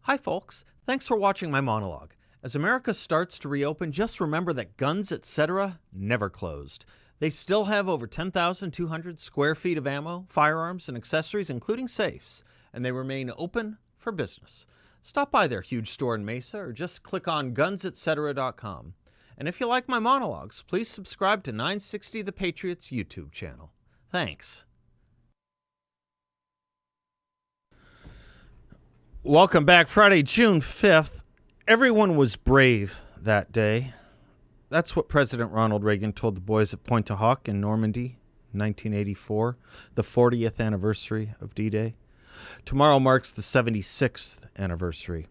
Hi, folks. Thanks for watching my monologue. As America starts to reopen, just remember that guns, etc., never closed. They still have over 10,200 square feet of ammo, firearms, and accessories, including safes, and they remain open for business. Stop by their huge store in Mesa or just click on gunsetcetera.com. And if you like my monologues, please subscribe to 960 The Patriots YouTube channel. Thanks. Welcome back. Friday, June 5th. Everyone was brave that day. That's what President Ronald Reagan told the boys at Pointe du Hoc in Normandy, 1984, the 40th anniversary of D-Day. Tomorrow marks the 76th anniversary.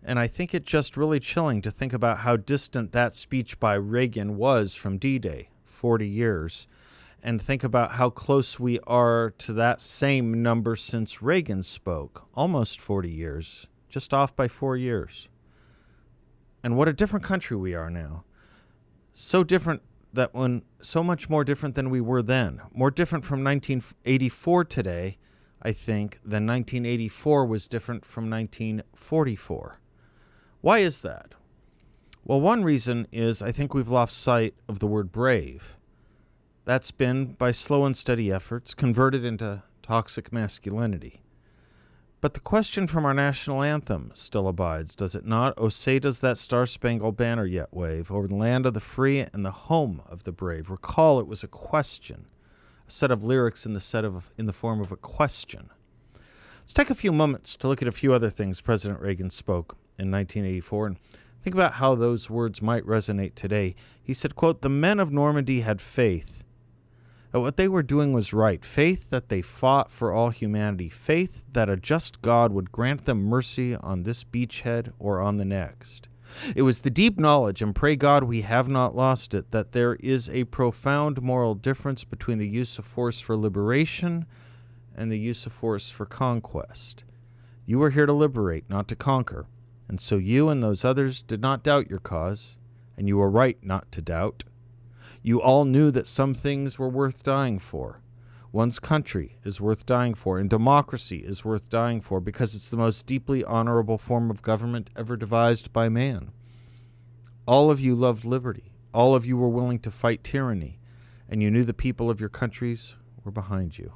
And I think it just really chilling to think about how distant that speech by Reagan was from D-Day, 40 years, and think about how close we are to that same number since Reagan spoke, almost 40 years, just off by 4 years. And what a different country we are now. So different that so much more different than we were then. More different from 1984 today, I think, than 1984 was different from 1944. Why is that? Well, one reason is I think we've lost sight of the word brave. That's been, by slow and steady efforts, converted into toxic masculinity. But the question from our national anthem still abides, does it not? Oh, say does that star-spangled banner yet wave over the land of the free and the home of the brave. Recall it was a question, a set of lyrics in the form of a question. Let's take a few moments to look at a few other things President Reagan spoke in 1984 and think about how those words might resonate today. He said, quote, "The men of Normandy had faith that what they were doing was right, faith that they fought for all humanity, faith that a just God would grant them mercy on this beachhead or on the next. It was the deep knowledge, and pray God we have not lost it, that there is a profound moral difference between the use of force for liberation and the use of force for conquest. You are here to liberate, not to conquer, and so you and those others did not doubt your cause, and you were right not to doubt. You all knew that some things were worth dying for. One's country is worth dying for, and democracy is worth dying for because it's the most deeply honorable form of government ever devised by man. All of you loved liberty. All of you were willing to fight tyranny, and you knew the people of your countries were behind you."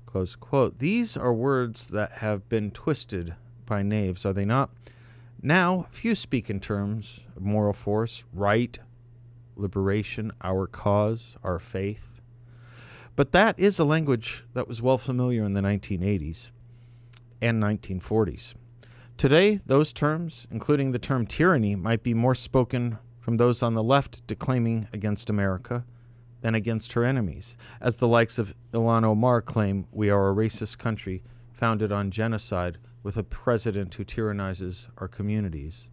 Close quote. These are words that have been twisted by knaves, are they not? Now, few speak in terms of moral force, right, liberation, our cause, our faith. But that is a language that was well familiar in the 1980s and 1940s. Today, those terms, including the term tyranny, might be more spoken from those on the left declaiming against America than against her enemies, as the likes of Ilhan Omar claim we are a racist country founded on genocide with a president who tyrannizes our communities.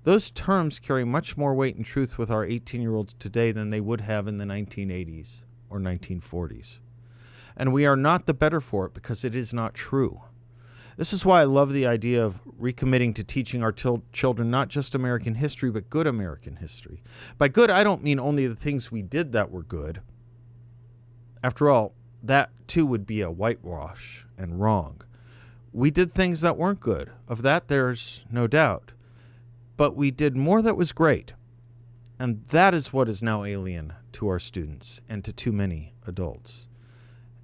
Those terms carry much more weight and truth with our 18-year-olds today than they would have in the 1980s or 1940s. And we are not the better for it because it is not true. This is why I love the idea of recommitting to teaching our children not just American history, but good American history. By good, I don't mean only the things we did that were good. After all, that too would be a whitewash and wrong. We did things that weren't good. Of that, there's no doubt. But we did more that was great, and that is what is now alien to our students and to too many adults.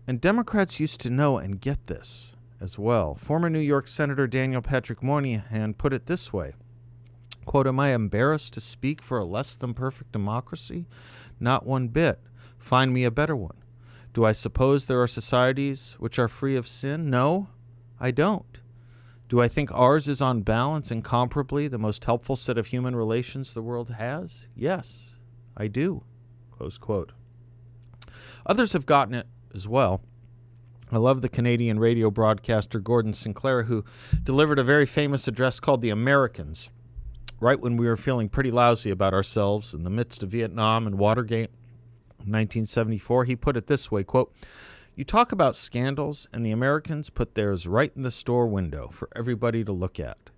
And Democrats used to know and get this as well. Former New York Senator Daniel Patrick Moynihan put it this way, quote, "Am I embarrassed to speak for a less than perfect democracy? Not one bit. Find me a better one. Do I suppose there are societies which are free of sin? No, I don't. Do I think ours is on balance incomparably the most helpful set of human relations the world has? Yes, I do." Close quote. Others have gotten it as well. I love the Canadian radio broadcaster Gordon Sinclair, who delivered a very famous address called The Americans, right when we were feeling pretty lousy about ourselves in the midst of Vietnam and Watergate in 1974. He put it this way, quote, "You talk about scandals, and the Americans put theirs right in the store window for everybody to look at."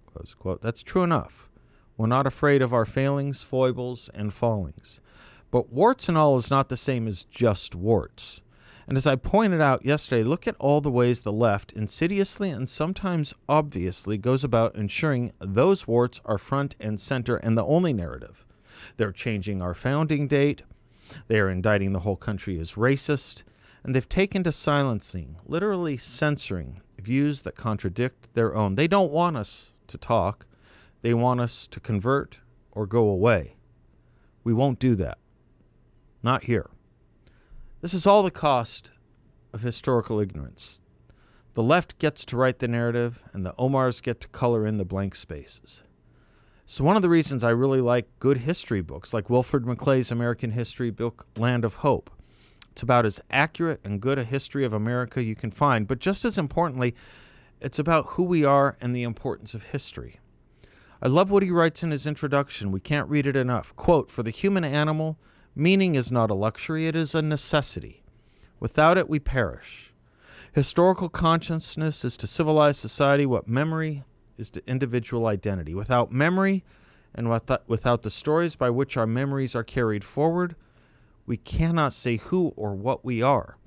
Close quote. That's true enough. We're not afraid of our failings, foibles, and fallings. But warts and all is not the same as just warts. And as I pointed out yesterday, look at all the ways the left insidiously and sometimes obviously goes about ensuring those warts are front and center and the only narrative. They're changing our founding date. They are indicting the whole country as racist. And they've taken to silencing, literally censoring, views that contradict their own. They don't want us to talk. They want us to convert or go away. We won't do that. Not here. This is all the cost of historical ignorance. The left gets to write the narrative, and the Omars get to color in the blank spaces. So one of the reasons I really like good history books, like Wilfred McClay's American history book, Land of Hope. It's about as accurate and good a history of America you can find, but just as importantly, it's about who we are and the importance of history. I love what he writes in his introduction. We can't read it enough. Quote, "For the human animal, meaning is not a luxury, it is a necessity. Without it, we perish. Historical consciousness is to civilized society what memory is to individual identity. Without memory and without the stories by which our memories are carried forward, we cannot say who or what we are.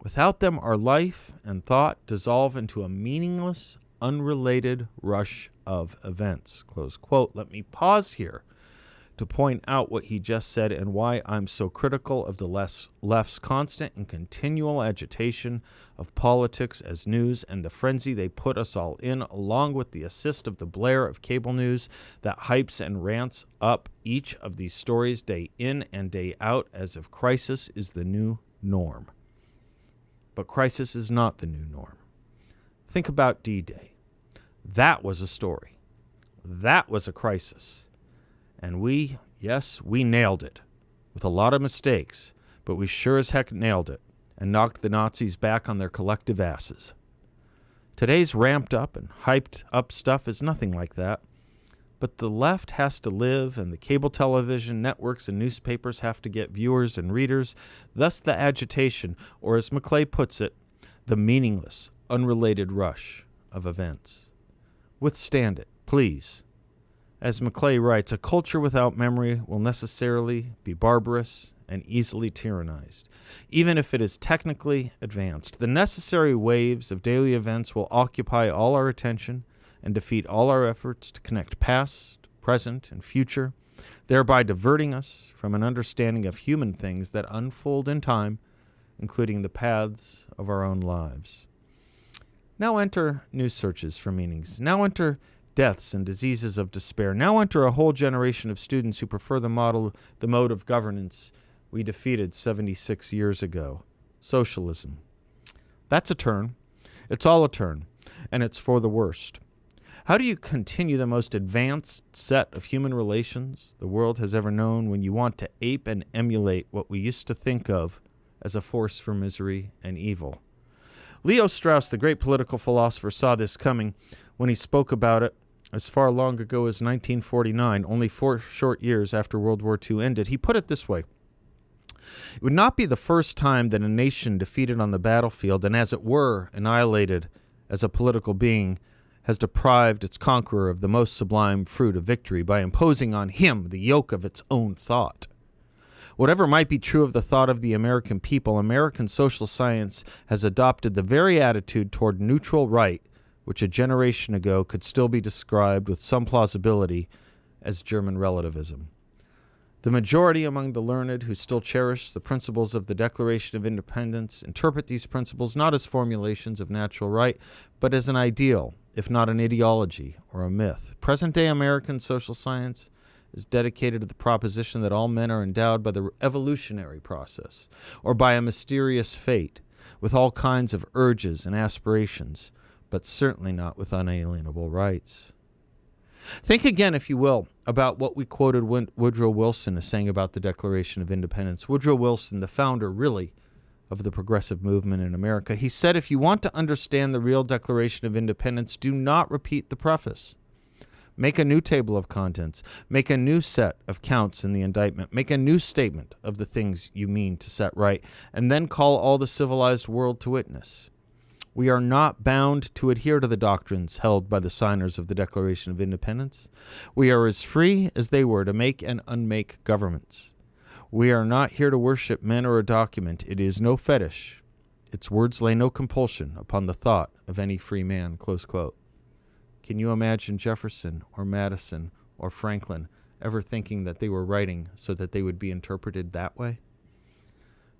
Without them, our life and thought dissolve into a meaningless, unrelated rush of events." Close quote. Let me pause here to point out what he just said and why I'm so critical of the left's constant and continual agitation of politics as news and the frenzy they put us all in, along with the assist of the blare of cable news that hypes and rants up each of these stories day in and day out as if crisis is the new norm. But crisis is not the new norm. Think about D-Day. That was a story. That was a crisis. And we nailed it, with a lot of mistakes, but we sure as heck nailed it and knocked the Nazis back on their collective asses. Today's ramped up and hyped up stuff is nothing like that, but the left has to live, and the cable television networks and newspapers have to get viewers and readers, thus the agitation, or as McClay puts it, the meaningless, unrelated rush of events. Withstand it, please. As McClay writes, a culture without memory will necessarily be barbarous and easily tyrannized, even if it is technically advanced. The necessary waves of daily events will occupy all our attention and defeat all our efforts to connect past, present, and future, thereby diverting us from an understanding of human things that unfold in time, including the paths of our own lives. Now enter new searches for meanings. Now enter deaths and diseases of despair. Now enter a whole generation of students who prefer the mode of governance we defeated 76 years ago. Socialism. That's a turn. It's all a turn, and it's for the worst. How do you continue the most advanced set of human relations the world has ever known when you want to ape and emulate what we used to think of as a force for misery and evil? Leo Strauss, the great political philosopher, saw this coming when he spoke about it as far long ago as 1949, only 4 short years after World War II ended. He put it this way: "It would not be the first time that a nation defeated on the battlefield and, as it were, annihilated as a political being, has deprived its conqueror of the most sublime fruit of victory by imposing on him the yoke of its own thought. Whatever might be true of the thought of the American people, American social science has adopted the very attitude toward neutral right which a generation ago could still be described with some plausibility as German relativism. The majority among the learned who still cherish the principles of the Declaration of Independence interpret these principles not as formulations of natural right, but as an ideal, if not an ideology or a myth. Present-day American social science is dedicated to the proposition that all men are endowed by the evolutionary process, or by a mysterious fate, with all kinds of urges and aspirations, but certainly not with unalienable rights." Think again, if you will, about what we quoted Woodrow Wilson as saying about the Declaration of Independence. Woodrow Wilson, the founder, really, of the progressive movement in America, he said, "If you want to understand the real Declaration of Independence, do not repeat the preface. Make a new table of contents. Make a new set of counts in the indictment. Make a new statement of the things you mean to set right, and then call all the civilized world to witness. We are not bound to adhere to the doctrines held by the signers of the Declaration of Independence. We are as free as they were to make and unmake governments. We are not here to worship men or a document. It is no fetish. Its words lay no compulsion upon the thought of any free man, close quote. Can you imagine Jefferson or Madison or Franklin ever thinking that they were writing so that they would be interpreted that way?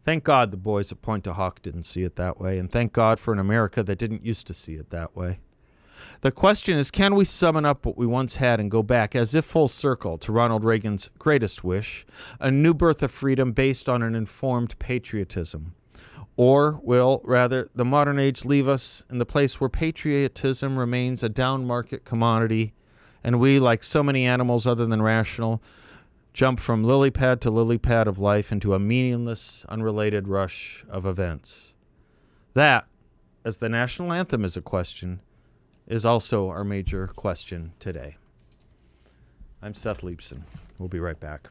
Thank God the boys at Pointe du Hoc didn't see it that way, and thank God for an America that didn't used to see it that way. The question is, can we summon up what we once had and go back, as if full circle, to Ronald Reagan's greatest wish, a new birth of freedom based on an informed patriotism? Or will, rather, the modern age leave us in the place where patriotism remains a down-market commodity, and we, like so many animals other than rational, jump from lily pad to lily pad of life into a meaningless, unrelated rush of events? That, as the national anthem is a question, is also our major question today. I'm Seth Leibson. We'll be right back.